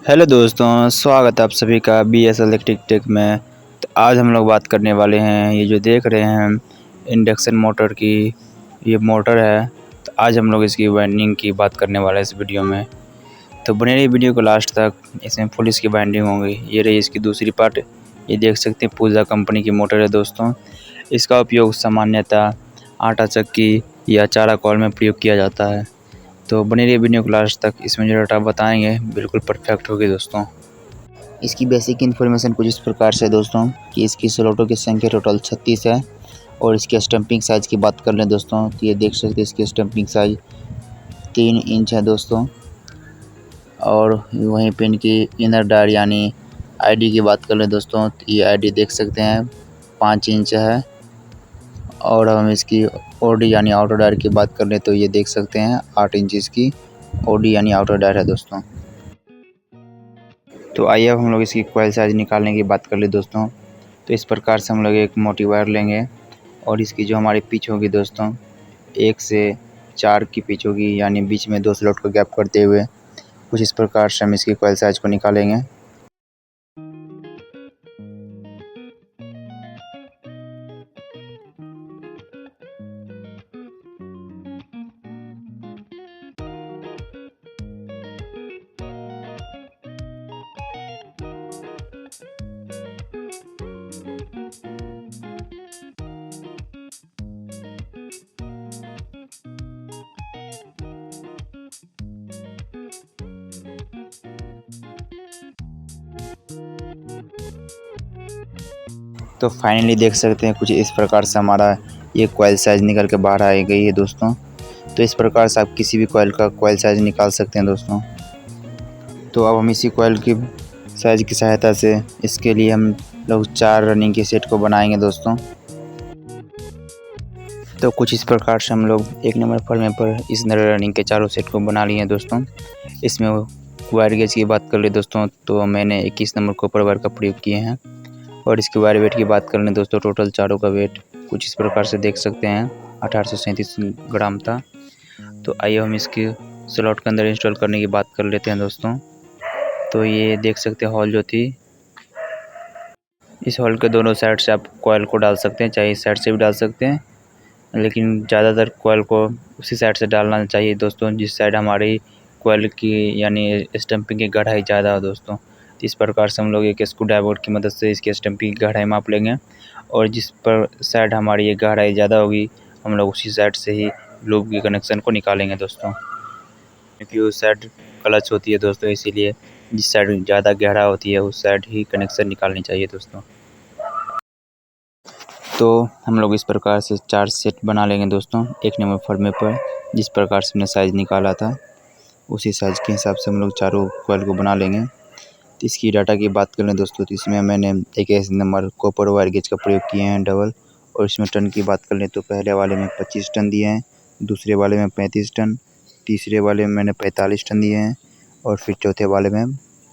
Hello दोस्तों, स्वागत है आप सभी का BS इलेक्ट्रिक टेक में। तो आज हम लोग बात करने वाले हैं, ये जो देख रहे हैं इंडक्शन मोटर की, ये मोटर है। तो आज हम लोग इसकी वाइंडिंग की बात करने वाले हैं इस वीडियो में। तो बने रहिए वीडियो को लास्ट तक, इसमें फुल इसकी वाइंडिंग होगी। ये रही इसकी दूसरी पार्ट, ये देख सकते हैं पूजा कंपनी की मोटर है दोस्तों। इसका उपयोग सामान्यतः आटा चक्की या चारा कॉल में प्रयोग किया जाता है। तो बने रहिए वीडियो को लास्ट तक, इसमें जो डाटा बताएंगे बिल्कुल परफेक्ट होगी दोस्तों। इसकी बेसिक इन्फॉर्मेशन कुछ इस प्रकार से दोस्तों कि इसकी स्लॉटों की संख्या टोटल 36 है। और इसके स्टम्पिंग साइज़ की बात कर लें दोस्तों तो ये देख सकते हैं इसकी स्टम्पिंग साइज 3 इंच है दोस्तों। और वहीं पे इनकी इनर डायर यानी आईडी की बात कर लें दोस्तों तो ये आईडी देख सकते हैं 5 इंच है। और हम इसकी ओडी यानी आउटर डायर की बात कर लें तो ये देख सकते हैं 8 इंच इसकी ओडी यानी आउटर डायर है दोस्तों। तो आइए अब हम लोग इसकी कॉइल साइज निकालने की बात कर ले दोस्तों। तो इस प्रकार से हम लोग एक मोटी वायर लेंगे और इसकी जो हमारी पिच होगी दोस्तों 1 से 4 की पिच होगी, यानी बीच में 2 स्लॉट का गैप करते हुए कुछ इस प्रकार से हम इसकी कॉइल साइज को निकालेंगे। तो फाइनली देख सकते हैं कुछ इस प्रकार से हमारा ये कॉइल साइज निकल के बाहर आ गई है दोस्तों। तो इस प्रकार से आप किसी भी कॉइल का कॉइल साइज निकाल सकते हैं दोस्तों। तो अब हम इसी कॉइल की साइज की सहायता से इसके लिए हम लोग 4 रनिंग के सेट को बनाएंगे दोस्तों। तो कुछ इस प्रकार से हम लोग 1 नंबर फॉर्मे पर इस रनिंग के चारों सेट को बना लिए हैं दोस्तों। इसमें वायर गेज की बात कर ले दोस्तों तो मैंने 21 नंबर कॉपर वायर का प्रयोग किए हैं। और इसके वायर वेट की बात कर लें दोस्तों, टोटल चारों का वेट कुछ इस प्रकार से देख सकते हैं 1837 ग्राम था। तो आइए हम इसके स्लॉट के अंदर इंस्टॉल करने की बात कर लेते हैं दोस्तों। तो ये देख सकते हैं हॉल जो थी, इस हॉल के दोनों साइड से आप कॉइल को डाल सकते हैं, चाहे इस साइड से भी डाल सकते हैं, लेकिन ज़्यादातर कॉइल को उसी साइड से डालना चाहिए दोस्तों जिस साइड हमारी कॉइल की यानी स्टम्पिंग की गहराई ज़्यादा हो दोस्तों। तो इस प्रकार से हम लोग एक स्क्रू ड्राइवर की मदद से इसकी स्टम्पिंग की गहराई माप लेंगे और जिस पर साइड हमारी ये गहराई ज़्यादा होगी हम लोग उसी साइड से ही लूप के कनेक्शन को निकालेंगे दोस्तों। क्योंकि उस साइड क्लच होती है दोस्तों, इसीलिए जिस साइड ज़्यादा गहरा होती है उस साइड ही कनेक्शन निकालनी चाहिए दोस्तों। तो हम लोग इस प्रकार से 4 सेट बना लेंगे दोस्तों 1 नंबर फॉर्मे पर। जिस प्रकार से हमने साइज़ निकाला था उसी साइज़ के हिसाब से हम लोग चारों कॉइल को बना लेंगे। तो इसकी डाटा की बात करें दोस्तों तो इसमें मैंने 21 नंबर कॉपर वायर गेज का प्रयोग किए हैं डबल। और इसमें टन की बात कर लें तो पहले वाले में 25 टन दिए हैं, दूसरे वाले में 35 टन, तीसरे वाले में मैंने 45 टन दिए हैं और फिर चौथे वाले में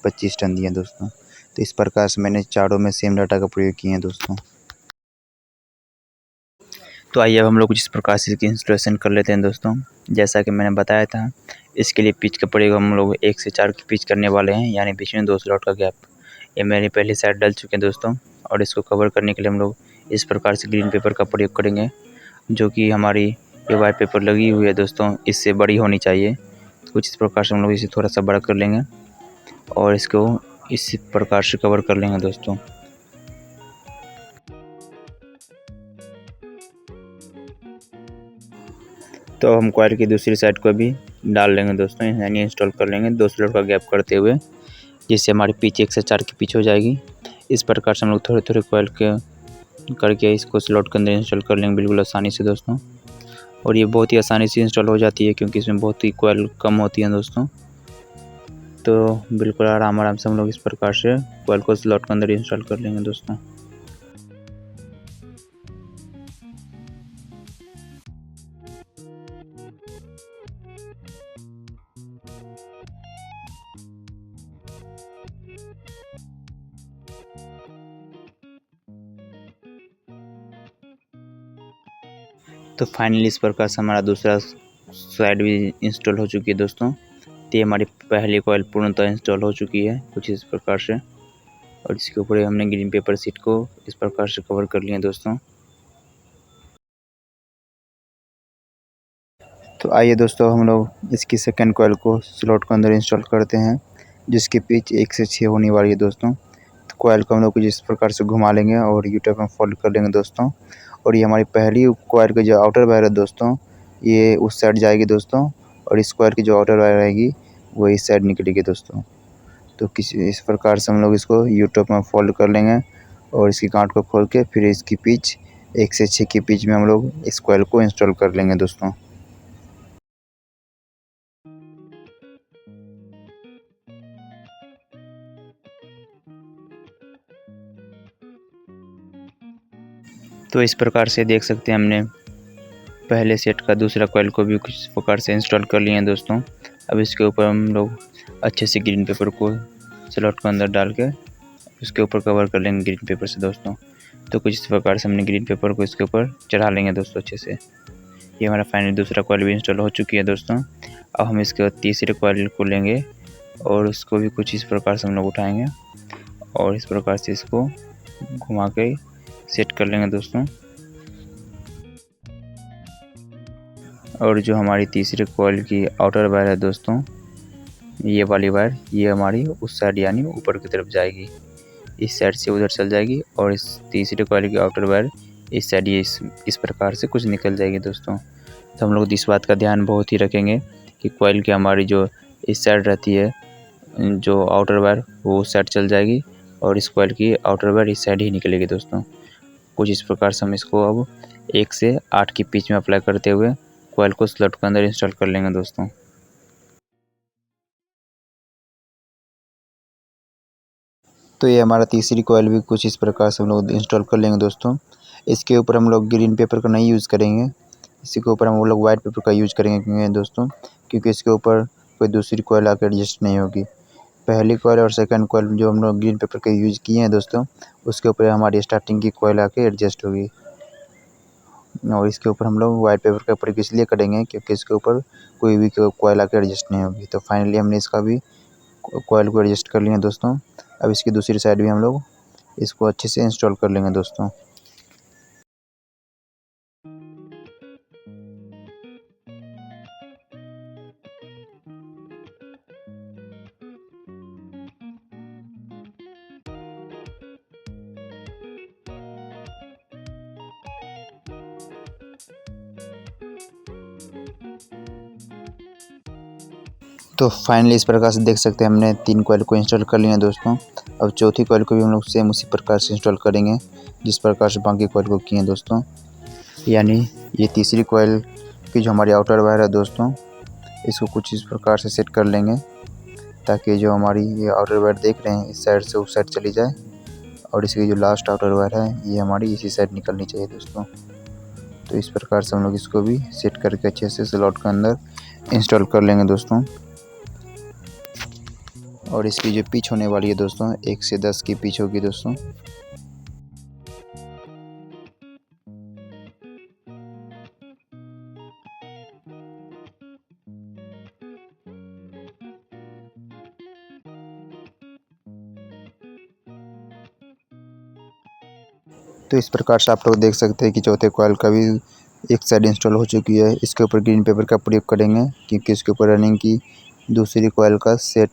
25 टन दिए हैं दोस्तों। तो इस प्रकार से मैंने चारों में सेम डाटा का प्रयोग किए हैं दोस्तों। तो आइए अब हम लोग इस प्रकार से इसकी इंस्टॉलेशन कर लेते हैं दोस्तों। जैसा कि मैंने बताया था इसके लिए पिच का प्रयोग हम लोग 1 से 4 की पिच करने वाले हैं, यानी बीच में 2 स्लॉट का गैप। ये मेरी पहली साइड डल चुके हैं दोस्तों और इसको कवर करने के लिए हम लोग इस प्रकार से ग्रीन पेपर का प्रयोग करेंगे, जो कि हमारी ये वाइट पेपर लगी हुई है दोस्तों इससे बड़ी होनी चाहिए। कुछ इस प्रकार से हम लोग इसे थोड़ा सा बड़ा कर लेंगे और इसको इस प्रकार से कवर कर लेंगे दोस्तों। तो हम कॉइल की दूसरी साइड को भी डाल लेंगे दोस्तों, यानी इंस्टॉल कर लेंगे 2 स्लॉट का गैप करते हुए, जिससे हमारी पिच 1 से 4 की पिच हो जाएगी। इस प्रकार से हम लोग थोड़े थोड़े कॉइल के करके इसको स्लॉट के अंदर इंस्टॉल कर लेंगे बिल्कुल आसानी से दोस्तों। और ये बहुत ही आसानी से इंस्टॉल हो जाती है क्योंकि इसमें बहुत ही कॉइल कम होती हैं दोस्तों। तो बिल्कुल आराम आराम से हम लोग इस प्रकार से कॉइल को स्लॉट के अंदर इंस्टॉल कर लेंगे दोस्तों। तो फाइनली इस प्रकार से हमारा दूसरा साइड भी इंस्टॉल हो चुकी है दोस्तों। तो ये हमारी पहली कॉइल पूर्णतः इंस्टॉल हो चुकी है कुछ इस प्रकार से, और इसके ऊपर हमने ग्रीन पेपर शीट को इस प्रकार से कवर कर लिया दोस्तों। तो आइए दोस्तों हम लोग इसकी सेकंड कॉइल को स्लॉट के अंदर इंस्टॉल करते हैं, जिसकी पिच 1 से 6 होने वाली है दोस्तों। तो कॉइल को हम लोग कुछ इस प्रकार से घुमा लेंगे और यू टाइप में फोल्ड कर लेंगे दोस्तों। और ये हमारी पहली कॉइल की जो आउटर वायर है दोस्तों, ये उस साइड जाएगी दोस्तों, और इस कॉइल की जो आउटर वायर रहेगी वो इस साइड निकलेगी दोस्तों। तो किसी इस प्रकार से हम लोग इसको यू टाइप में फोल्ड कर लेंगे और इसकी गांठ को खोल के फिर इसकी पिच 1 से 6 की पिच में हम लोग इस कॉइल को इंस्टॉल कर लेंगे दोस्तों। तो इस प्रकार से देख सकते हैं हमने पहले सेट का दूसरा कॉइल को भी कुछ प्रकार से इंस्टॉल कर लिए हैं दोस्तों। अब इसके ऊपर हम लोग अच्छे से ग्रीन पेपर को स्लॉट के अंदर डाल के उसके ऊपर कवर कर लेंगे ग्रीन पेपर से दोस्तों। तो कुछ इस प्रकार से हमने ग्रीन पेपर को इसके ऊपर चढ़ा लेंगे दोस्तों अच्छे से। ये हमारा फाइनली दूसरा कॉइल भी इंस्टॉल हो चुकी है दोस्तों। अब हम इसके बाद तीसरे कॉइल को लेंगे और उसको भी कुछ इस प्रकार से हम लोग उठाएंगे और इस प्रकार से इसको घुमा के सेट कर लेंगे दोस्तों। और जो हमारी तीसरे कॉइल की आउटर वायर है दोस्तों, ये वाली वायर ये हमारी उस साइड यानी ऊपर की तरफ जाएगी, इस साइड से उधर चल जाएगी, और इस तीसरे कॉइल की आउटर वायर इस साइड ये इस प्रकार से कुछ निकल जाएगी दोस्तों। तो हम लोग इस बात का ध्यान बहुत ही रखेंगे कि कॉइल की हमारी जो इस साइड रहती है जो आउटर वायर वो उस साइड चल जाएगी और इस कॉइल की आउटर वायर इस साइड ही निकलेगी दोस्तों। कुछ इस प्रकार से हम इसको अब 1 से 8 की पिच में अप्लाई करते हुए कॉइल को स्लॉट के अंदर इंस्टॉल कर लेंगे दोस्तों। तो ये हमारा तीसरी कॉइल भी कुछ इस प्रकार से हम लोग इंस्टॉल कर लेंगे दोस्तों। इसके ऊपर हम लोग ग्रीन पेपर का नहीं यूज़ करेंगे, इसी के ऊपर हम लोग वाइट पेपर का यूज़ करेंगे दोस्तों, क्योंकि इसके ऊपर कोई दूसरी कॉइल आकर एडजस्ट नहीं होगी। पहली कॉइल और सेकंड कॉइल जो हम लोग ग्रीन पेपर का यूज़ किए हैं दोस्तों, उसके ऊपर हमारी स्टार्टिंग की कॉइल आके एडजस्ट होगी। और इसके ऊपर हम लोग वाइट पेपर का प्रयोग इसलिए करेंगे क्योंकि इसके ऊपर कोई भी कॉइल आके एडजस्ट नहीं होगी। तो फाइनली हमने इसका भी कॉइल को एडजस्ट कर लिया दोस्तों। अब इसकी दूसरी साइड भी हम लोग इसको अच्छे से इंस्टॉल कर लेंगे दोस्तों। तो फाइनली इस प्रकार से देख सकते हैं हमने 3 कॉइल को इंस्टॉल कर लिए हैं दोस्तों। अब चौथी कॉइल को भी हम लोग सेम उसी प्रकार से इंस्टॉल करेंगे जिस प्रकार से बाकी कॉइल को किए हैं दोस्तों। यानी ये तीसरी कॉइल की जो हमारी आउटर वायर है दोस्तों, इसको कुछ इस प्रकार से सेट कर लेंगे ताकि जो हमारी ये आउटर वायर देख रहे हैं इस साइड से उस साइड चली जाए, और इसकी जो लास्ट आउटर वायर है ये हमारी इसी साइड निकलनी चाहिए दोस्तों। तो इस प्रकार से हम लोग इसको भी सेट करके अच्छे से स्लॉट के अंदर इंस्टॉल कर लेंगे दोस्तों। और इसकी जो पिच होने वाली है दोस्तों 1 से 10 की पिच होगी दोस्तों। तो इस प्रकार से आप लोग देख सकते हैं कि चौथे कॉइल का भी एक साइड इंस्टॉल हो चुकी है। इसके ऊपर ग्रीन पेपर का प्रयोग करेंगे क्योंकि इसके ऊपर रनिंग की दूसरी कॉइल का सेट,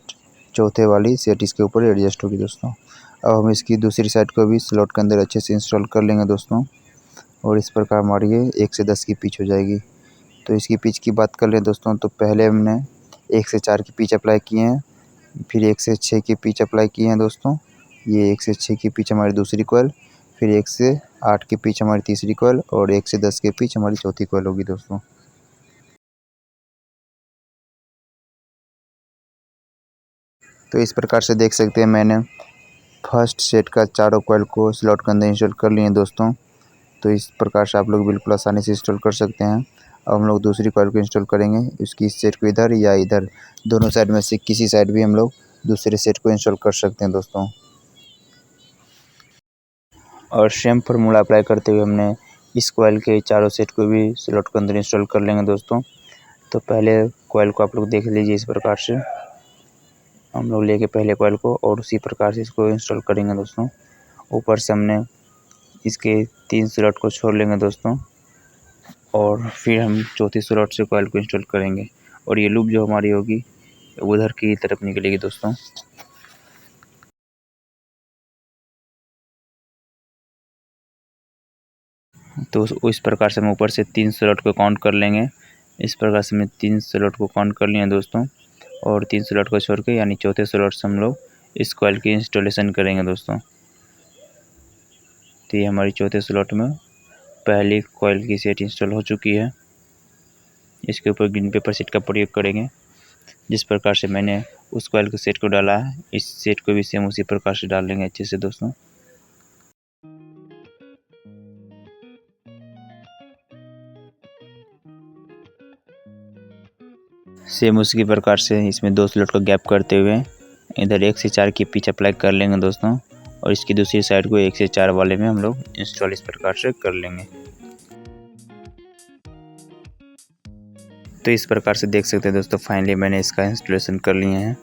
चौथे वाली सेट इसके ऊपर एडजस्ट होगी दोस्तों। अब हम इसकी दूसरी साइड को भी स्लॉट के अंदर अच्छे से इंस्टॉल कर लेंगे दोस्तों, और इस प्रकार हमारी ये 1 से 10 की पिच हो जाएगी। तो इसकी पिच की बात कर लें दोस्तों, तो पहले हमने 1 से 4 की पिच अप्लाई किए हैं, फिर 1 से 6 की पिच अप्लाई किए हैं दोस्तों। ये 1 से 6 की पिच हमारी दूसरी कॉइल, फिर 1 से 8 की पिच हमारी तीसरी कॉइल, और 1 से 10 की पिच हमारी चौथी कॉइल होगी दोस्तों। तो इस प्रकार से देख सकते हैं मैंने फर्स्ट सेट का चारों कॉइल को स्लॉट के अंदर इंस्टॉल कर लिए हैं दोस्तों। तो इस प्रकार से आप लोग बिल्कुल आसानी से इंस्टॉल कर सकते हैं। अब हम लोग दूसरी कॉइल को इंस्टॉल करेंगे, उसकी इस सेट को इधर या इधर दोनों साइड में से किसी साइड भी हम लोग दूसरे सेट को इंस्टॉल कर सकते हैं दोस्तों। और सेम फार्मूला अप्लाई करते हुए हमने इस कॉइल के चारों सेट को भी स्लॉट के अंदर इंस्टॉल कर लेंगे दोस्तों। तो पहले कॉइल को आप लोग देख लीजिए इस प्रकार से। हम लोग लेके पहले कॉइल को और उसी प्रकार से इसको इंस्टॉल करेंगे दोस्तों। ऊपर से हमने इसके 3 स्लॉट को छोड़ लेंगे दोस्तों, और फिर हम चौथी स्लॉट से कॉइल को इंस्टॉल करेंगे और ये लूप जो हमारी होगी उधर की तरफ निकलेगी दोस्तों। तो इस प्रकार से हम ऊपर से 3 स्लॉट को काउंट कर लेंगे। इस प्रकार से हमने 3 स्लॉट को काउंट कर लिया दोस्तों, और 3 स्लॉट को छोड़ के यानी चौथे स्लॉट से हम लोग इस कॉइल की इंस्टॉलेशन करेंगे दोस्तों। तो ये हमारी चौथे स्लॉट में पहली कॉइल की सेट इंस्टॉल हो चुकी है। इसके ऊपर ग्रीन पेपर सेट का प्रयोग करेंगे। जिस प्रकार से मैंने उस कॉइल के सेट को डाला है, इस सेट को भी सेम उसी प्रकार से डाल लेंगे अच्छे से दोस्तों। सेम उसी प्रकार से इसमें 2 स्लॉट का गैप करते हुए इधर 1 से 4 की पिच अप्लाई कर लेंगे दोस्तों, और इसकी दूसरी साइड को 1 से 4 वाले में हम लोग इंस्टॉल इस प्रकार से कर लेंगे। तो इस प्रकार से देख सकते हैं दोस्तों, फाइनली मैंने इसका इंस्टॉलेशन कर लिए हैं।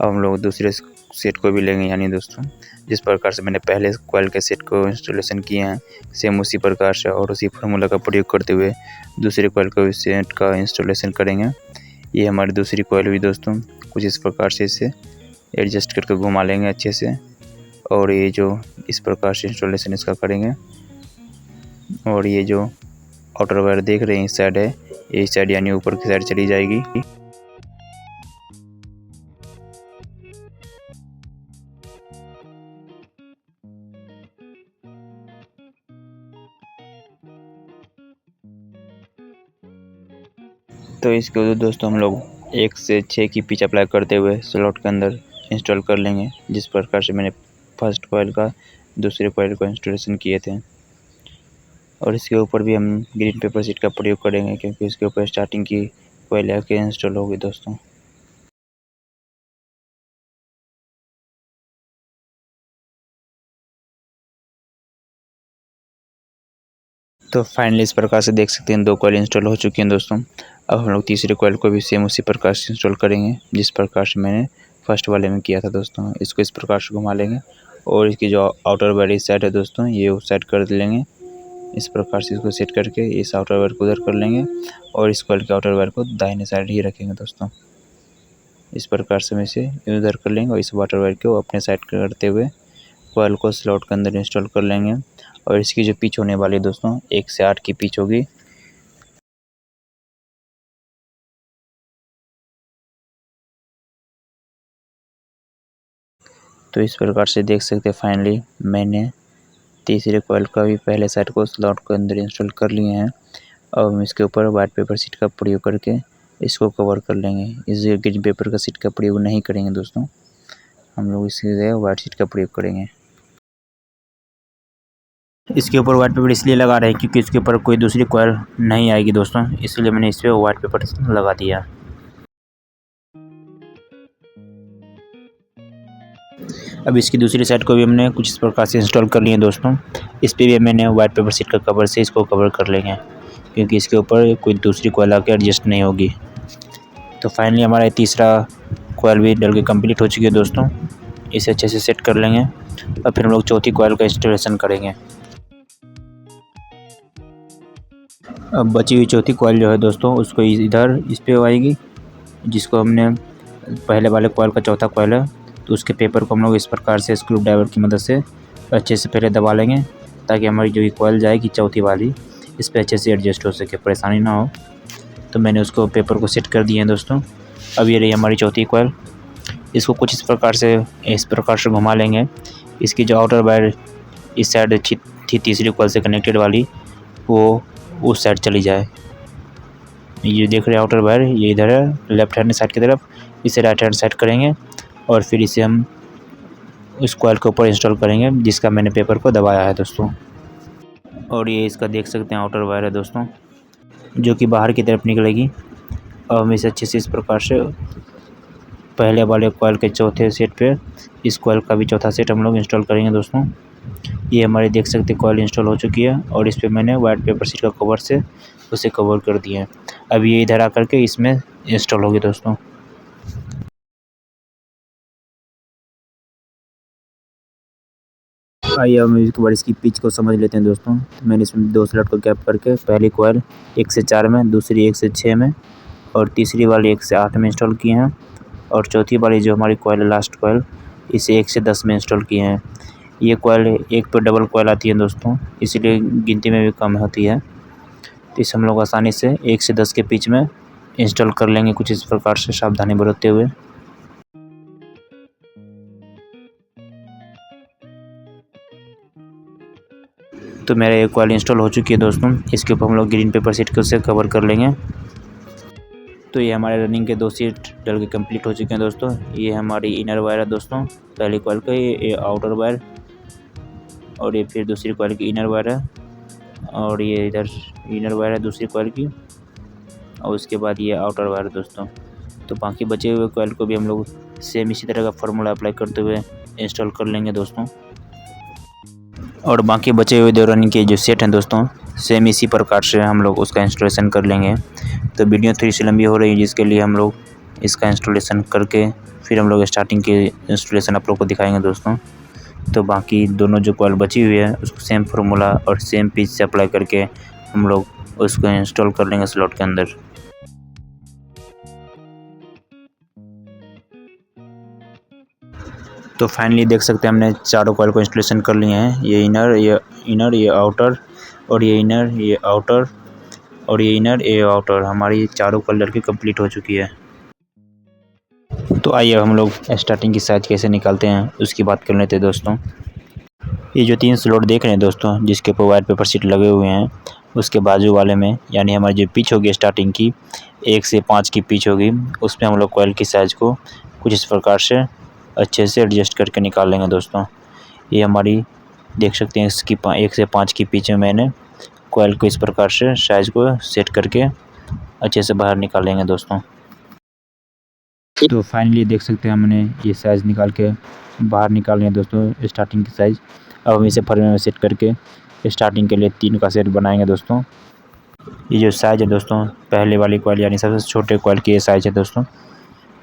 अब हम लोग दूसरे सेट को भी लेंगे, यानी दोस्तों जिस प्रकार से मैंने पहले कॉइल के सेट को इंस्टॉलेशन किए हैं सेम उसी प्रकार से और उसी फार्मूला का प्रयोग करते हुए दूसरे कॉइल को सेट का इंस्टॉलेशन करेंगे। ये हमारी दूसरी कॉइल हुई दोस्तों। कुछ इस प्रकार से इसे एडजस्ट करके घुमा लेंगे अच्छे से, और ये जो इस प्रकार से इंस्टॉलेशन इसका करेंगे। और ये जो आउटर वायर देख रहे हैं इस साइड है, ये साइड यानी ऊपर की साइड चली जाएगी। तो इसके दोस्तों हम लोग 1 से 6 की पिच अप्लाई करते हुए स्लॉट के अंदर इंस्टॉल कर लेंगे, जिस प्रकार से मैंने फर्स्ट कॉइल का दूसरे कॉइल को इंस्टॉलेशन किए थे। और इसके ऊपर भी हम ग्रीन पेपर शीट का प्रयोग करेंगे, क्योंकि इसके ऊपर स्टार्टिंग की कॉइल आके इंस्टॉल होगी दोस्तों। तो फाइनली इस प्रकार से देख सकते हैं 2 कॉइल इंस्टॉल हो चुकी हैं दोस्तों। अब हम लोग तीसरे कॉइल को भी सेम उसी प्रकार से इंस्टॉल करेंगे, जिस प्रकार से मैंने फर्स्ट वाले में किया था दोस्तों। इसको इस प्रकार से घुमा लेंगे और इसकी जो आउटर वायर इस साइड है दोस्तों, ये उस साइड कर लेंगे। इस प्रकार से इसको सेट करके इस आउटर वायर को उधर कर लेंगे और इस कॉइल के आउटर वायर को दाहिने साइड ही रखेंगे दोस्तों। इस प्रकार से हम इसे उधर कर लेंगे और इस वाटर वायर को अपने साइड करते हुए कॉइल को स्लॉट के अंदर इंस्टॉल कर लेंगे। और इसकी जो पिच होने वाली है दोस्तों 1 से 8 की पिच होगी। तो इस प्रकार से देख सकते हैं फाइनली मैंने तीसरे कॉइल का भी पहले साइड को स्लॉट के अंदर इंस्टॉल कर लिए हैं। अब हम इसके ऊपर वाइट पेपर शीट का प्रयोग करके इसको कवर कर लेंगे। इस ग्रीन पेपर का शीट का प्रयोग नहीं करेंगे दोस्तों, हम लोग इसकी जगह वाइट शीट का प्रयोग करेंगे। इसके ऊपर वाइट पेपर इसलिए लगा रहे हैं क्योंकि इसके ऊपर कोई दूसरी कॉइल नहीं आएगी दोस्तों, इसलिए मैंने इस पर वाइट पेपर लगा दिया। अब इसकी दूसरी साइड को भी हमने कुछ इस प्रकार से इंस्टॉल कर लिए दोस्तों। इस पर भी मैंने वाइट पेपर शीट का कवर से इसको कवर कर लेंगे, क्योंकि इसके ऊपर कोई दूसरी कॉइल आके एडजस्ट नहीं होगी। तो फाइनली हमारा तीसरा कॉइल भी डल के कंप्लीट हो चुकी है दोस्तों। इसे अच्छे से सेट कर लेंगे और फिर हम लोग चौथी कॉइल का इंस्टॉलेशन करेंगे। अब बची हुई चौथी कॉइल जो है दोस्तों उसको इधर इस पे आएगी, जिसको हमने पहले वाले कॉइल का चौथा कॉइल है, तो उसके पेपर को हम लोग इस प्रकार से स्क्रू ड्राइवर की मदद से अच्छे से पहले दबा लेंगे, ताकि हमारी जो कॉइल जाएगी चौथी वाली इस पर अच्छे से एडजस्ट हो सके, परेशानी ना हो। तो मैंने उसको पेपर को सेट कर दिए हैं दोस्तों। अब ये रही हमारी चौथी कॉइल। इसको कुछ इस प्रकार से घुमा लेंगे। इसकी जो आउटर वायर इस साइड थी तीसरी कॉइल से कनेक्टेड वाली, वो उस साइड चली जाए। ये देख रहे हैं आउटर वायर, ये इधर है लेफ्ट हैंड साइड की तरफ, इसे राइट हैंड साइड करेंगे और फिर इसे हम इस कॉइल के ऊपर इंस्टॉल करेंगे, जिसका मैंने पेपर को दबाया है दोस्तों। और ये इसका देख सकते हैं आउटर वायर है दोस्तों, जो कि बाहर की तरफ निकलेगी। और हम इसे अच्छे से इस प्रकार से पहले वाले कॉइल के चौथे सेट पे इस कॉइल का भी चौथा सेट हम लोग इंस्टॉल करेंगे दोस्तों। ये हमारे देख सकते कॉइल इंस्टॉल हो चुकी है और इस पे मैंने वाइट पेपर शीट का कवर से उसे कवर कर दिया है। अब ये इधर आकर के इसमें इंस्टॉल होगी दोस्तों। आइए हम एक बार इसकी पिच को समझ लेते हैं दोस्तों। तो मैंने इसमें 2 स्लॉट को गैप करके पहली कॉइल 1 से 4 में, दूसरी 1 से 6 में और तीसरी वाली 1 से 8 में इंस्टॉल किए हैं और चौथी वाली जो हमारी कॉइल है, लास्ट कॉइल, इसे 1 से 10 में इंस्टॉल किए हैं। ये कॉइल एक पे डबल कॉइल आती है दोस्तों, इसीलिए गिनती में भी कम होती है। तो इसे हम लोग आसानी से 1 से 10 के बीच में इंस्टॉल कर लेंगे, कुछ इस प्रकार से सावधानी बरतते हुए। तो मेरा एक कॉइल इंस्टॉल हो चुकी है दोस्तों। इसके ऊपर हम लोग ग्रीन पेपर शीट को से कवर कर लेंगे। तो ये हमारे रनिंग के 2 सीट डल के कंप्लीट हो चुके हैं दोस्तों। ये हमारी इनर वायर है दोस्तों, पहली कॉइल का, ये आउटर वायर, और ये फिर दूसरी कॉइल की इनर वायर है, और ये इधर इनर वायर है दूसरी कॉइल की, और उसके बाद ये आउटर वायर है दोस्तों। तो बाकी बचे हुए कॉइल को भी हम लोग सेम इसी तरह का फार्मूला अप्लाई करते हुए इंस्टॉल कर लेंगे दोस्तों। और बाकी बचे हुए 2 रनिंग के जो सेट हैं दोस्तों, सेम इसी प्रकार से हम लोग उसका इंस्टॉलेशन कर लेंगे। तो वीडियो थोड़ी सी लंबी हो रही है, जिसके लिए हम लोग इसका इंस्टॉलेशन करके फिर हम लोग स्टार्टिंग के इंस्टॉलेशन आप लोग को दिखाएंगे दोस्तों। तो बाकी दोनों जो कॉइल बची हुई है उसको सेम फार्मूला और सेम पिच से अप्लाई करके हम लोग उसको इंस्टॉल कर लेंगे स्लॉट के अंदर। तो फाइनली देख सकते हैं हमने चारों कॉइल को इंस्टॉलेशन कर लिए हैं। ये इनर, ये आउटर, और ये इनर, ये आउटर, और ये इनर, ये आउटर, हमारी चारों कॉइल डल के कंप्लीट हो चुकी है। तो आइए हम लोग स्टार्टिंग की साइज कैसे निकालते हैं उसकी बात कर लेते हैं दोस्तों। ये जो 3 स्लॉट देख रहे हैं दोस्तों, जिसके ऊपर वायर पेपर शीट लगे हुए हैं, उसके बाजू वाले में यानी हमारी जो पिच होगी स्टार्टिंग की 1 से 5 की पिच होगी, उसमें हम लोग कॉइल की साइज़ को कुछ इस प्रकार से अच्छे से एडजस्ट करके निकाल लेंगे दोस्तों। ये हमारी देख सकते हैं, इसकी 1 से 5 की पिच में मैंने कॉइल को इस प्रकार से साइज़ को सेट करके अच्छे से बाहर निकालेंगे दोस्तों। तो फाइनली देख सकते हैं हमने ये साइज़ निकाल के बाहर निकाल लिया दोस्तों, स्टार्टिंग की साइज़। अब हम इसे फ्रेम में सेट करके स्टार्टिंग के लिए 3 का सेट बनाएंगे दोस्तों। ये जो साइज़ है दोस्तों, पहले वाली कॉइल यानी सबसे छोटे कॉइल की ये साइज़ है दोस्तों,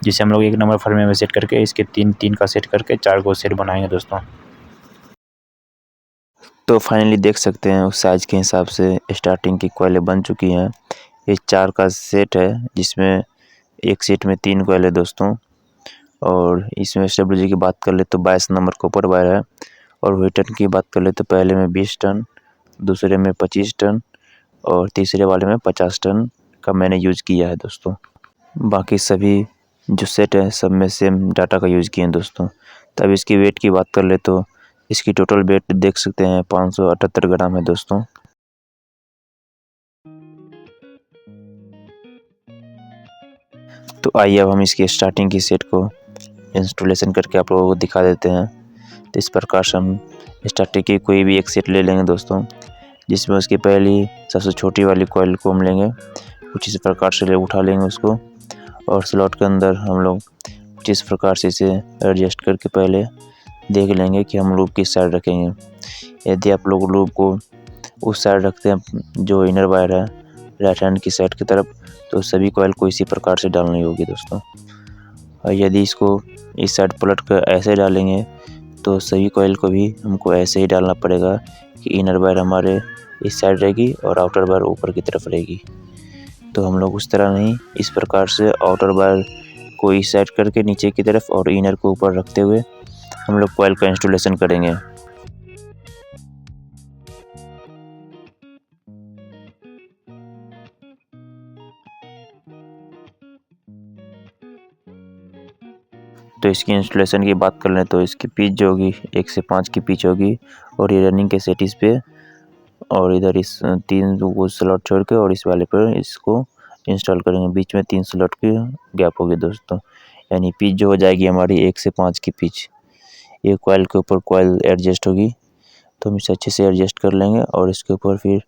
जिसे हम लोग 1 नंबर फ्रेम में सेट करके इसके 3 का सेट करके 4 को सेट बनाएंगे दोस्तों। तो फाइनली देख सकते हैं उस साइज़ के हिसाब से स्टार्टिंग की कॉइलें बन चुकी हैं। ये 4 का सेट है, जिसमें एक सेट में 3 कॉइल है दोस्तों। और इसमें एसडब्ल्यूजी की बात कर ले तो 22 नंबर कॉपर वायर है, और वेट टन की बात कर ले तो पहले में 20 टन, दूसरे में 25 टन और तीसरे वाले में 50 टन का मैंने यूज़ किया है दोस्तों। बाकी सभी जो सेट है सब में सेम डाटा का यूज़ किए हैं दोस्तों। तब इसकी वेट की बात कर ले तो इसकी टोटल वेट देख सकते हैं 578 ग्राम है दोस्तों। तो आइए अब हम इसकी स्टार्टिंग की सेट को इंस्टॉलेशन करके आप लोगों को दिखा देते हैं। तो इस प्रकार से हम स्टार्टिंग की कोई भी एक सेट ले लेंगे दोस्तों, जिसमें उसकी पहली सबसे छोटी वाली कॉइल को हम लेंगे, कुछ इस प्रकार से उठा लेंगे उसको, और स्लॉट के अंदर हम लोग कुछ इस प्रकार से इसे एडजस्ट करके पहले देख लेंगे कि हम लूप किस साइड रखेंगे। यदि आप लोग लूप को उस साइड रखते हैं जो इनर वायर है राइट हैंड की साइड की तरफ, तो सभी कॉइल को इसी प्रकार से डालनी होगी दोस्तों। और यदि इसको इस साइड पलट कर ऐसे डालेंगे तो सभी कॉइल को भी हमको ऐसे ही डालना पड़ेगा कि इनर वायर हमारे इस साइड रहेगी और आउटर वायर ऊपर की तरफ रहेगी। तो हम लोग उस तरह नहीं, इस प्रकार से आउटर वायर को इस साइड करके नीचे की तरफ और इनर को ऊपर रखते हुए हम लोग कॉइल का इंस्टॉलेशन करेंगे। तो इसकी इंस्टॉलेशन की बात कर लें तो इसकी पिच जो होगी 1 से 5 की पिच होगी, और ये रनिंग के सेट इस पे, और इधर इस 3 को स्लॉट छोड़ के और इस वाले पर इसको इंस्टॉल करेंगे। बीच में 3 स्लॉट की गैप होगी दोस्तों, यानी पिच जो हो जाएगी हमारी 1 से 5 की पिच। ये कॉइल के ऊपर कॉइल एडजस्ट होगी, तो हम इसे अच्छे से एडजस्ट कर लेंगे और इसके ऊपर फिर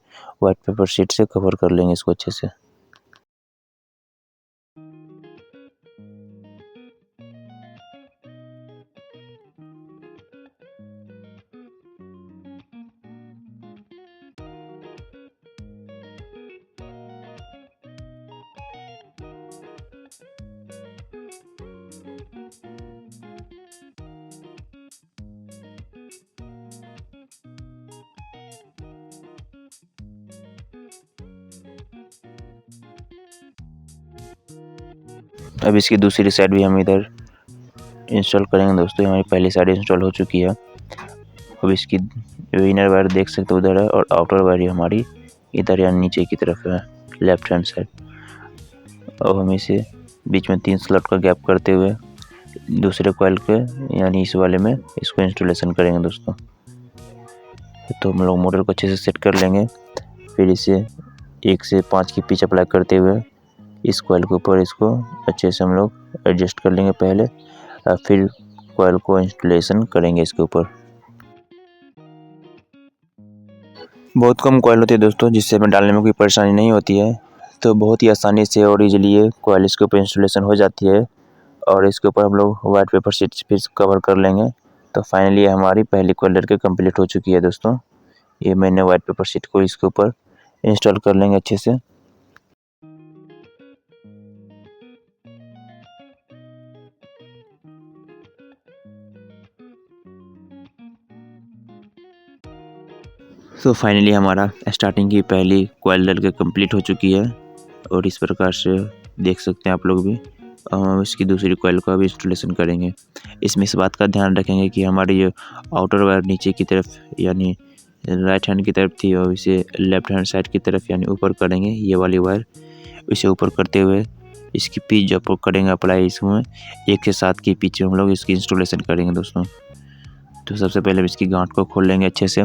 वाइट पेपर शीट से कवर कर लेंगे इसको अच्छे से। अब इसकी दूसरी साइड भी हम इधर इंस्टॉल करेंगे दोस्तों। हमारी पहली साइड इंस्टॉल हो चुकी है। अब इसकी इनर वायर देख सकते हो उधर है और आउटर वायर हमारी इधर या नीचे की तरफ है, लेफ्ट हैंड साइड। अब हम इसे बीच में 3 स्लॉट का गैप करते हुए दूसरे कॉइल के यानी इस वाले में इसको इंस्टॉलेशन करेंगे दोस्तों। तो हम लोग मोटर को अच्छे से सेट कर लेंगे। फिर इसे 1 से 5 की पिच अप्लाई करते हुए इस कॉइल के ऊपर इसको अच्छे से हम लोग एडजस्ट कर लेंगे पहले, और फिर कॉइल को इंस्टॉलेशन करेंगे इसके ऊपर। बहुत कम कॉइल होती है दोस्तों, जिससे हमें डालने में कोई परेशानी नहीं होती है। तो बहुत ही आसानी से और इजीली ये कॉइल इसके ऊपर इंस्टॉलेशन हो जाती है। और इसके ऊपर हम लोग वाइट पेपर शीट फिर कवर कर लेंगे। तो फाइनली हमारी पहली कॉइल लड़के कंप्लीट हो चुकी है दोस्तों। ये मैंने वाइट पेपर शीट को इसके ऊपर इंस्टॉल कर लेंगे अच्छे से। तो फाइनली हमारा स्टार्टिंग की पहली कॉइल लड़के कंप्लीट हो चुकी है और इस प्रकार से देख सकते हैं आप लोग भी। इसकी दूसरी कॉइल का भी इंस्टॉलेशन करेंगे। इसमें इस बात का ध्यान रखेंगे कि हमारी जो आउटर वायर नीचे की तरफ यानी राइट हैंड की तरफ थी और इसे लेफ्ट हैंड साइड की तरफ यानी ऊपर करेंगे। ये वाली वायर इसे ऊपर करते हुए इसकी पिच जब करेंगे अप्लाई, इसमें 1 से 7 की पिच हम लोग इसकी इंस्टॉलेशन करेंगे दोस्तों। तो सबसे पहले इसकी गांठ को खोल लेंगे अच्छे से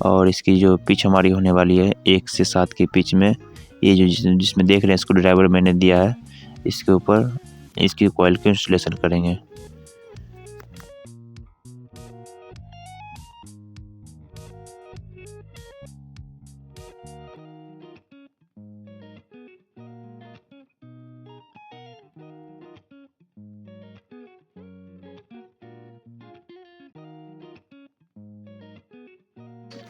और इसकी जो पिच हमारी होने वाली है 1 से 7 की पिच में, ये जो जिसमें देख रहे हैं स्क्रू ड्राइवर मैंने दिया है, इसके ऊपर इसकी कॉइल को इंस्टॉलेशन करेंगे।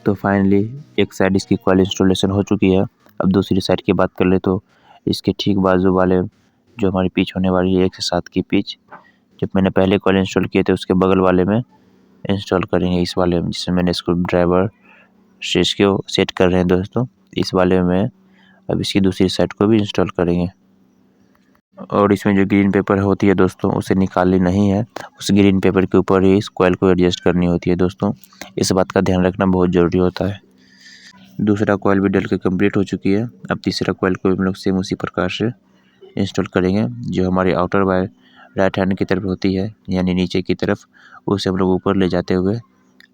तो फाइनली एक साइड इसकी कॉइल इंस्टॉलेशन हो चुकी है। अब दूसरी साइड की बात कर ले तो इसके ठीक बाजू वाले जो हमारी पिच होने वाली है 1 से 7 की पिच, जब मैंने पहले कॉइल इंस्टॉल किए थे उसके बगल वाले में इंस्टॉल करेंगे। इस वाले में जिसमें मैंने स्क्रू ड्राइवर शेष को सेट कर रहे हैं दोस्तों, इस वाले में अब इसकी दूसरी साइड को भी इंस्टॉल करेंगे। और इसमें जो ग्रीन पेपर होती है दोस्तों उसे निकालनी नहीं है, उस ग्रीन पेपर के ऊपर ही इस कॉइल को एडजस्ट करनी होती है दोस्तों। इस बात का ध्यान रखना बहुत ज़रूरी होता है। दूसरा कॉइल भी डल के कंप्लीट हो चुकी है। अब तीसरा कॉइल को हम लोग सेम उसी प्रकार से इंस्टॉल करेंगे। जो हमारी आउटर वायर राइट हैंड की तरफ होती है यानी नीचे की तरफ, उसे हम लोग ऊपर ले जाते हुए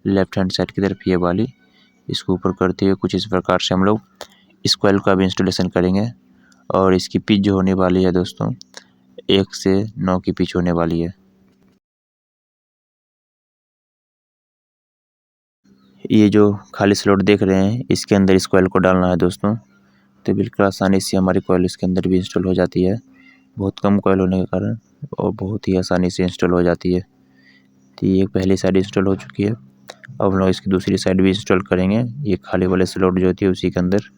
लेफ्ट हैंड साइड की तरफ ये वाली इसको ऊपर करते हुए कुछ इस प्रकार से हम लोग इस कॉइल का भी इंस्टॉलेशन करेंगे। और इसकी पिच जो होने वाली है दोस्तों 1 से 9 की पिच होने वाली है। ये जो खाली स्लॉट देख रहे हैं इसके अंदर इस कॉइल को डालना है दोस्तों। तो बिल्कुल आसानी से हमारी कॉइल इसके अंदर भी इंस्टॉल हो जाती है। बहुत कम कॉइल होने के कारण और बहुत ही आसानी से इंस्टॉल हो जाती है। तो ये पहली साइड इंस्टॉल हो चुकी है। अब हम लोग इसकी दूसरी साइड भी इंस्टॉल करेंगे। ये खाली वाले स्लॉट जो होती है उसी के अंदर।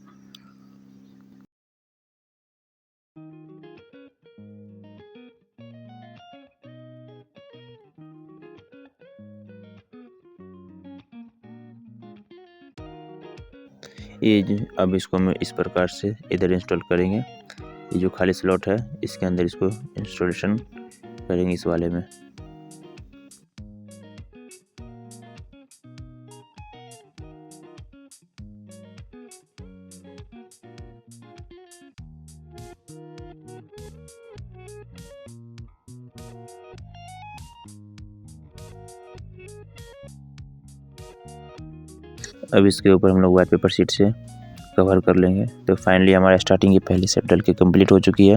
अब इसको हम इस प्रकार से इधर इंस्टॉल करेंगे। ये जो खाली स्लॉट है इसके अंदर इसको इंस्टॉलेशन करेंगे इस वाले में। अब इसके ऊपर हम लोग वाइट पेपर शीट से कवर कर लेंगे। तो फाइनली हमारा स्टार्टिंग की पहली सेट डल के कंप्लीट हो चुकी है।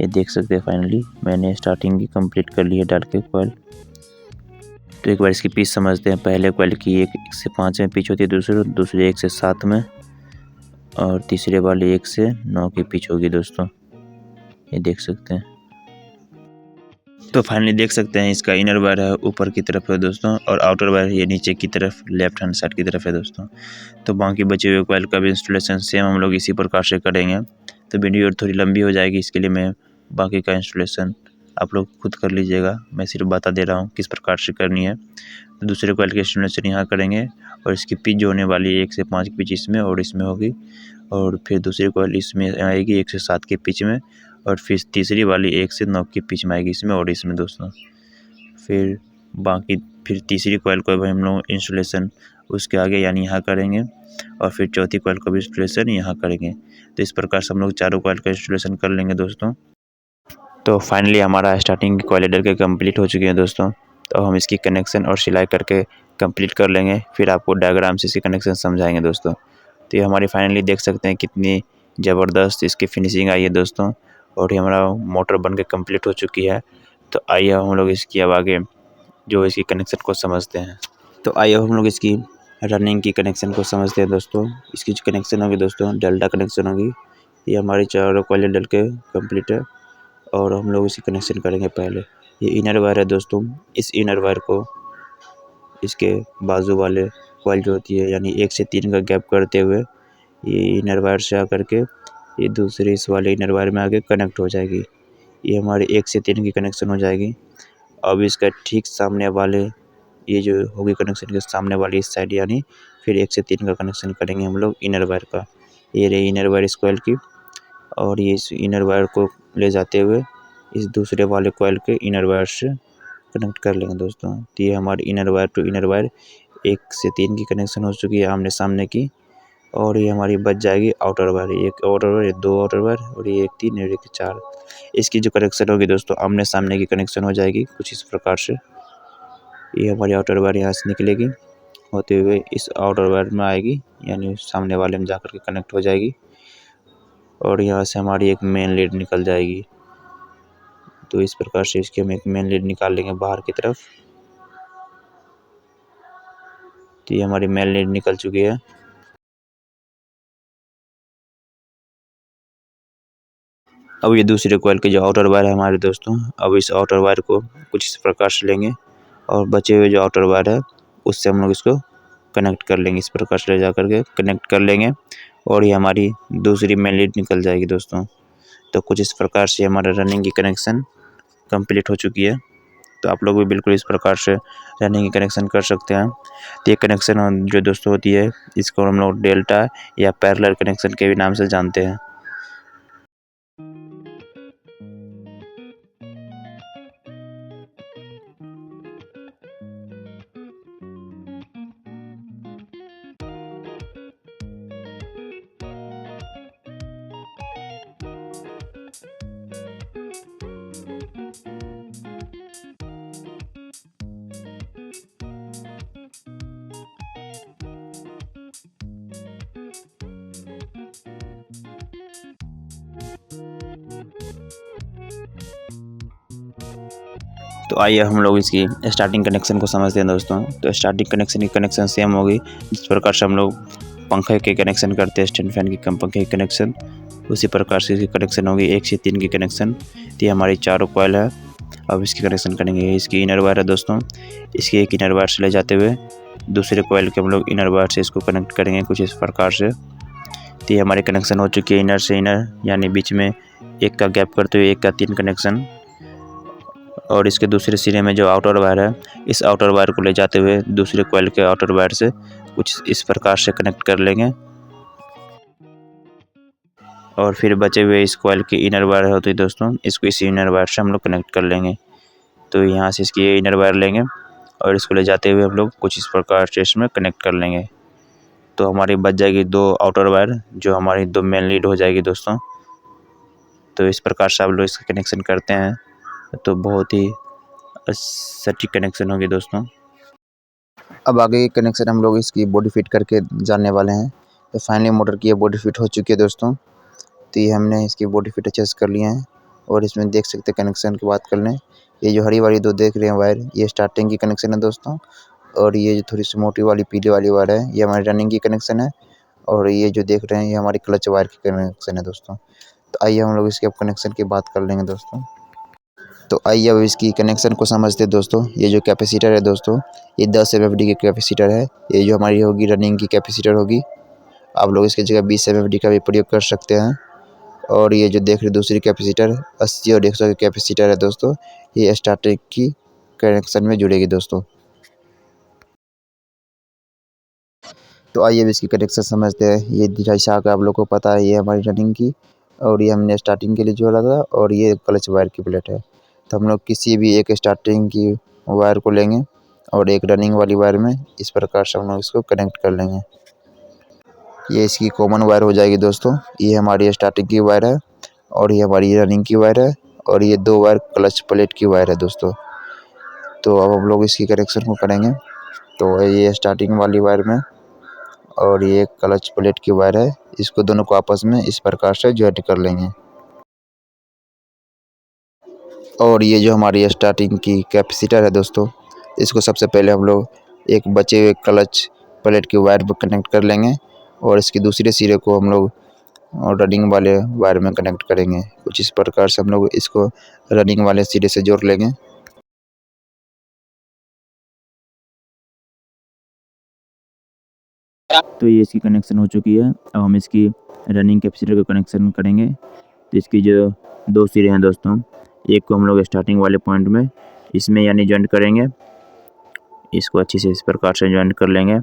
ये देख सकते हैं फाइनली मैंने स्टार्टिंग की कंप्लीट कर ली है डाल के कॉइल। तो एक बार इसकी पिच समझते हैं। पहले कॉइल की 1 से 5 में पिच होती है, दूसरी 1 से 7 में, और तीसरे वाली 1 से 9 की पिच होगी दोस्तों। ये देख सकते हैं। तो फाइनली देख सकते हैं इसका इनर वायर है ऊपर की तरफ है दोस्तों और आउटर वायर ये नीचे की तरफ लेफ्ट हैंड साइड की तरफ है दोस्तों। तो बाकी बचे हुए कॉइल का भी इंस्टॉलेशन सेम हम लोग इसी प्रकार से करेंगे। तो वीडियो थोड़ी लंबी हो जाएगी, इसके लिए मैं बाकी का इंस्टॉलेशन आप लोग खुद कर लीजिएगा। मैं सिर्फ बता दे रहा हूँ किस प्रकार से करनी है। तो दूसरे कॉइल की इंस्टॉलेशन यहाँ करेंगे और इसकी पिच जो होने वाली है 1 से 5 की पिच इसमें और इसमें होगी, और फिर दूसरी कॉइल इसमें आएगी 1 से 7 की पिच में और फिर तीसरी वाली 1 से 9 की पिच में आएगी इसमें और इसमें दोस्तों। फिर तीसरी कॉइल को भी हम लोग इंस्टॉलेशन उसके आगे यानी यहाँ करेंगे और फिर चौथी कॉइल को भी इंस्टॉलेशन यहाँ करेंगे। तो इस प्रकार से हम लोग चारों कॉइल का इंस्टॉलेशन कर लेंगे दोस्तों। तो फाइनली हमारा स्टार्टिंग कॉइल हेडर के कंप्लीट हो चुकी है दोस्तों। तो हम इसकी कनेक्शन और सिलाई करके कंप्लीट कर लेंगे, फिर आपको डायग्राम से इसकी कनेक्शन समझाएंगे दोस्तों। तो ये हमारी फाइनली देख सकते हैं कितनी ज़बरदस्त इसकी फिनिशिंग आई है दोस्तों, और ये हमारा मोटर बन के कम्प्लीट हो चुकी है। तो आइए हम लोग इसकी अब आगे जो इसकी कनेक्शन को समझते हैं। तो आइए हम लोग इसकी रनिंग की कनेक्शन को समझते हैं दोस्तों। इसकी जो कनेक्शन होगी दोस्तों, डेल्टा कनेक्शन होगी। ये हमारी चारों कॉइल डल के कम्प्लीट है और हम लोग इसी कनेक्शन करेंगे। पहले ये इनर वायर है दोस्तों, इस इनर वायर को इसके बाजू वाले कॉइल जो होती है यानी 1 से 3 का गैप करते हुए ये इनर वायर से आकर के ये दूसरे इस वाले इनर वायर में आके कनेक्ट हो जाएगी। ये हमारी 1 से 3 की कनेक्शन हो जाएगी। अब इसका ठीक सामने वाले ये जो होगी कनेक्शन के सामने वाली इस साइड यानी फिर 1 से 3 का कनेक्शन करेंगे हम लोग इनर वायर का। ये रही इनर वायर इस कॉइल की, और ये इस इनर वायर को ले जाते हुए इस दूसरे वाले कॉइल के इनर वायर से कनेक्ट कर लेंगे दोस्तों। तो ये हमारी inner wire to inner wire 1 से 3 की कनेक्शन हो चुकी है आमने सामने की, और ये हमारी बच जाएगी आउटर वायर, एक आउटर वायर, 2 आउटर वायर और ये 1 3 और 1 4। इसकी जो कनेक्शन होगी दोस्तों आमने सामने की कनेक्शन हो जाएगी कुछ इस प्रकार से। ये हमारी आउटर वायर यहाँ से निकलेगी होते हुए इस आउटर वायर में आएगी यानी सामने वाले में जाकर के कनेक्ट हो जाएगी, और यहाँ से हमारी एक मेन लीड निकल जाएगी। तो इस प्रकार से इसकी हम एक मेन लीड निकाल लेंगे बाहर की तरफ। तो ये हमारी मेन लीड निकल चुकी है। अब ये दूसरे कॉइल के जो आउटर वायर है हमारे दोस्तों, अब इस आउटर वायर को कुछ इस प्रकार से लेंगे और बचे हुए जो आउटर वायर है उससे हम लोग इसको कनेक्ट कर लेंगे। इस प्रकार से ले जा करके कनेक्ट कर लेंगे और ये हमारी दूसरी मेन लीड निकल जाएगी दोस्तों। तो कुछ इस प्रकार से हमारा रनिंग की कनेक्शन कंप्लीट हो चुकी है। तो आप लोग भी बिल्कुल इस प्रकार से रनिंग की कनेक्शन कर सकते हैं। तो ये कनेक्शन जो दोस्तों होती है इसको हम लोग डेल्टा या पैरेलल कनेक्शन के भी नाम से जानते हैं। तो आइए हम लोग इसकी स्टार्टिंग कनेक्शन को समझते हैं दोस्तों। तो स्टार्टिंग कनेक्शन की कनेक्शन सेम होगी जिस प्रकार से हम लोग पंखे के कनेक्शन करते हैं, स्टैंड फैन की पंखे की कनेक्शन, उसी प्रकार से इसकी कनेक्शन होगी 1 से 3 की कनेक्शन। तो ये हमारी चारों कॉइल है। अब इसकी कनेक्शन करेंगे। इसकी इनर वायर है दोस्तों, इसकी एक इनर वायर से ले जाते हुए दूसरे कॉइल के हम लोग इनर वायर से इसको कनेक्ट करेंगे कुछ इस प्रकार से। तो ये हमारी कनेक्शन हो चुकी है इनर से इनर यानी बीच में 1 का गैप करते हुए 1 का 3 कनेक्शन, और इसके दूसरे सिरे में जो आउटर वायर है इस आउटर वायर को ले जाते हुए दूसरे कॉइल के आउटर वायर से कुछ इस प्रकार से कनेक्ट कर लेंगे, और फिर बचे हुए इस कॉइल की इनर वायर होती है दोस्तों, इसको इसी इनर वायर से हम लोग कनेक्ट कर लेंगे। तो यहाँ से इसकी इनर वायर लेंगे और इसको ले जाते हुए हम लोग कुछ इस प्रकार से इसमें कनेक्ट कर लेंगे। तो हमारी बच जाएगी 2 आउटर वायर जो हमारी 2 मेन लीड हो जाएगी दोस्तों। तो इस प्रकार से आप लोग इसका कनेक्शन करते हैं तो बहुत ही सटीक कनेक्शन होगी दोस्तों। अब आगे की कनेक्शन हम लोग इसकी बॉडी फिट करके जानने वाले हैं। तो फाइनली मोटर की ये बॉडी फिट हो चुकी है दोस्तों। तो ये हमने इसकी बॉडी फिट अच्छे से कर लिए हैं, और इसमें देख सकते हैं कनेक्शन की बात कर लें। ये जो हरी वाली 2 देख रहे हैं वायर ये स्टार्टिंग की कनेक्शन है दोस्तों, और ये जो थोड़ी सी मोटी वाली पीली वाली वायर है ये हमारी रनिंग की कनेक्शन है, और ये जो देख रहे हैं ये हमारी क्लच वायर की कनेक्शन है दोस्तों। तो आइए हम लोग इसके अब कनेक्शन की बात कर लेंगे दोस्तों। तो आइए अब इसकी कनेक्शन को समझते हैं दोस्तों। ये जो कैपेसिटर है दोस्तों ये 10 MFD की कैपेसिटर है। ये जो हमारी होगी रनिंग की कैपेसिटर होगी। आप लोग इसकी जगह 20 MFD का भी प्रयोग कर सकते हैं। और ये जो देख रहे दूसरी कैपेसिटर 80 और 100 की कैपेसिटर है दोस्तों, ये स्टार्टिंग की कनेक्शन में जुड़ेगी दोस्तों। तो आइए अब इसकी कनेक्शन समझते हैं। ये जैसा कि आप लोग को पता है ये हमारी रनिंग की और ये हमने स्टार्टिंग के लिए जोड़ा था और ये क्लच वायर की प्लेट है। तो हम लोग किसी भी एक स्टार्टिंग की वायर को लेंगे और एक रनिंग वाली वायर में इस प्रकार से हम लोग इसको कनेक्ट कर लेंगे। ये इसकी कॉमन वायर हो जाएगी दोस्तों। ये हमारी स्टार्टिंग की वायर है और ये हमारी रनिंग की वायर है और ये 2 वायर क्लच प्लेट की वायर है दोस्तों। तो अब हम लोग इसकी कनेक्शन को करेंगे। तो ये स्टार्टिंग वाली वायर में और ये क्लच प्लेट की वायर है, इसको दोनों को आपस में इस प्रकार से जॉइंट कर लेंगे। और ये जो हमारी स्टार्टिंग की कैपेसिटर है दोस्तों, इसको सबसे पहले हम लोग एक बचे हुए क्लच प्लेट की वायर पर कनेक्ट कर लेंगे और इसके दूसरे सिरे को हम लोग रनिंग वाले वायर में कनेक्ट करेंगे। कुछ इस प्रकार से हम लोग इसको रनिंग वाले सिरे से जोड़ लेंगे। तो ये इसकी कनेक्शन हो चुकी है। अब हम इसकी रनिंग कैपेसिटर को कनेक्शन करेंगे। तो इसकी जो 2 सिरे हैं दोस्तों, एक को हम लोग स्टार्टिंग वाले पॉइंट में इसमें यानी जॉइंट करेंगे, इसको अच्छे से इस प्रकार से जॉइंट कर लेंगे।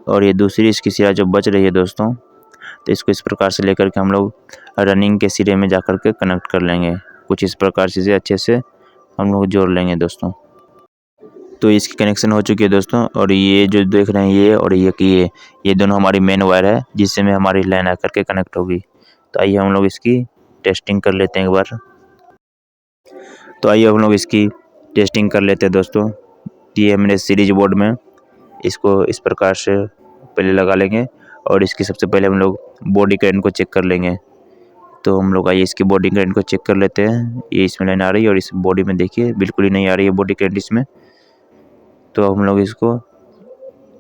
और ये दूसरी इसकी सिरा जो बच रही है दोस्तों, तो इसको इस प्रकार से लेकर के हम लोग रनिंग के सिरे में जाकर के कनेक्ट कर लेंगे। कुछ इस प्रकार से अच्छे से हम लोग जोड़ लेंगे दोस्तों। तो इसकी कनेक्शन हो चुकी है दोस्तों। और ये जो देख रहे हैं ये और ये दोनों हमारी मेन वायर है जिससे में हमारी लाइन आकर के कनेक्ट होगी। तो आइए हम लोग इसकी टेस्टिंग कर लेते हैं एक बार। तो आइए हम लोग इसकी टेस्टिंग कर लेते हैं दोस्तों। ये हमने सीरीज बोर्ड में इसको इस प्रकार से पहले लगा लेंगे और इसकी सबसे पहले हम लोग बॉडी करंट को चेक कर लेंगे। तो हम लोग आइए इसकी बॉडी करंट को चेक कर लेते हैं। ये इसमें लाइन आ रही है और इस बॉडी में देखिए बिल्कुल ही नहीं आ रही है बॉडी करंट इसमें। तो हम लोग इसको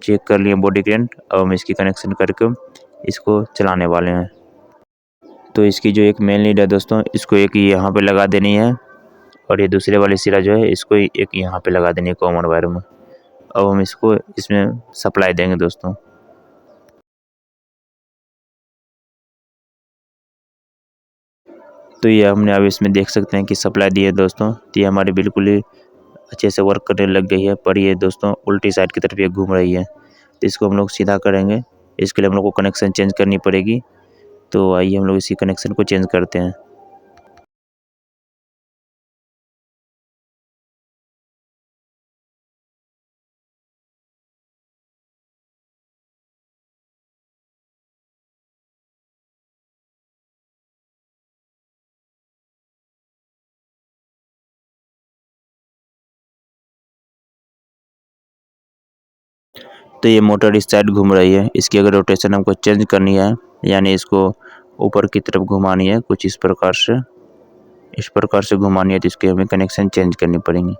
चेक कर लिए बॉडी करंट। अब हम इसकी कनेक्शन करके इसको चलाने वाले हैं। तो इसकी जो एक मेन लीड है दोस्तों, इसको एक यहाँ पे लगा देनी है और ये दूसरे वाली सिरा जो है इसको एक यहाँ पे लगा देनी है कॉमन वायर में। अब हम इसको इसमें सप्लाई देंगे दोस्तों। तो ये हमने अब इसमें देख सकते हैं कि सप्लाई दी है दोस्तों। तो ये हमारी बिल्कुल ही अच्छे से वर्क करने लग गई है, पर ये दोस्तों उल्टी साइड की तरफ ये घूम रही है। तो इसको हम लोग सीधा करेंगे, इसके लिए हम लोग को कनेक्शन चेंज करनी पड़ेगी। तो आइए हम लोग इसी कनेक्शन को चेंज करते हैं। तो ये मोटर इस साइड घूम रही है, इसकी अगर रोटेशन हमको चेंज करनी है यानी इसको ऊपर की तरफ घुमानी है कुछ इस प्रकार से घुमानी है, तो इसके हमें कनेक्शन चेंज करनी पड़ेंगी।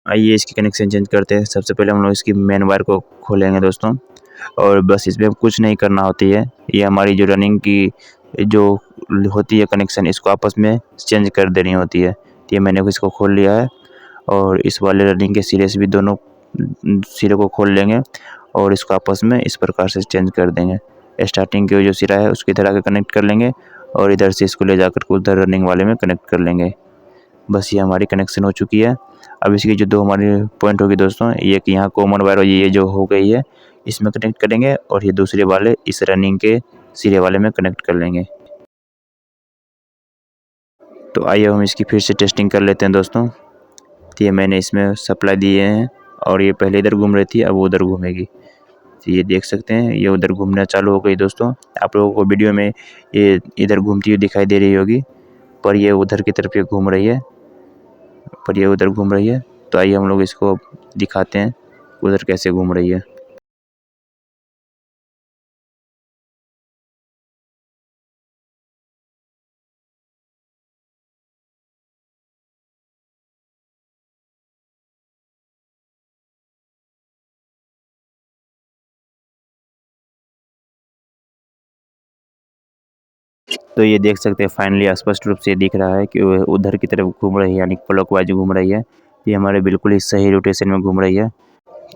आइए इसकी कनेक्शन चेंज करते हैं। सबसे पहले हम लोग इसकी मेन वायर को खोलेंगे दोस्तों और बस इसमें कुछ नहीं करना होती है। ये हमारी जो रनिंग की जो होती है कनेक्शन, इसको आपस में चेंज कर देनी होती है। तो ये मैंने इसको खोल लिया है और इस वाले रनिंग के सिरे से भी दोनों सिरे को खोल लेंगे और इसको आपस में इस प्रकार से चेंज कर देंगे। स्टार्टिंग के जो सिरा है उसकी तरह के कनेक्ट कर लेंगे और इधर से इसको ले जाकर के उधर रनिंग वाले में कनेक्ट कर लेंगे। बस ये हमारी कनेक्शन हो चुकी है। अब इसकी जो 2 हमारी पॉइंट होगी दोस्तों, एक यहाँ कॉमन वायर ये जो हो गई है इसमें कनेक्ट करेंगे और ये दूसरे वाले इस रनिंग के सिरे वाले में कनेक्ट कर लेंगे। तो आइए हम इसकी फिर से टेस्टिंग कर लेते हैं दोस्तों। तो ये मैंने इसमें सप्लाई दिए हैं और ये पहले इधर घूम रही थी, अब वो उधर घूमेगी। तो ये देख सकते हैं ये उधर घूमना चालू हो गई दोस्तों। आप लोगों को वीडियो में ये इधर घूमती हुई दिखाई दे रही होगी, पर ये उधर की तरफ ये घूम रही है, उधर घूम रही है। तो आइए हम लोग इसको दिखाते हैं उधर कैसे घूम रही है। तो ये देख सकते हैं फाइनली स्पष्ट रूप से दिख रहा है कि वो उधर की तरफ घूम रही है यानी क्लॉकवाइज घूम रही है। ये हमारे बिल्कुल ही सही रोटेशन में घूम रही है।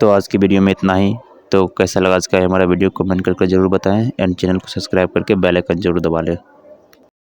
तो आज की वीडियो में इतना ही। तो कैसा लगा आज का हमारा वीडियो कमेंट करके ज़रूर बताएं एंड चैनल को सब्सक्राइब करके बेल आइकन जरूर दबा लें।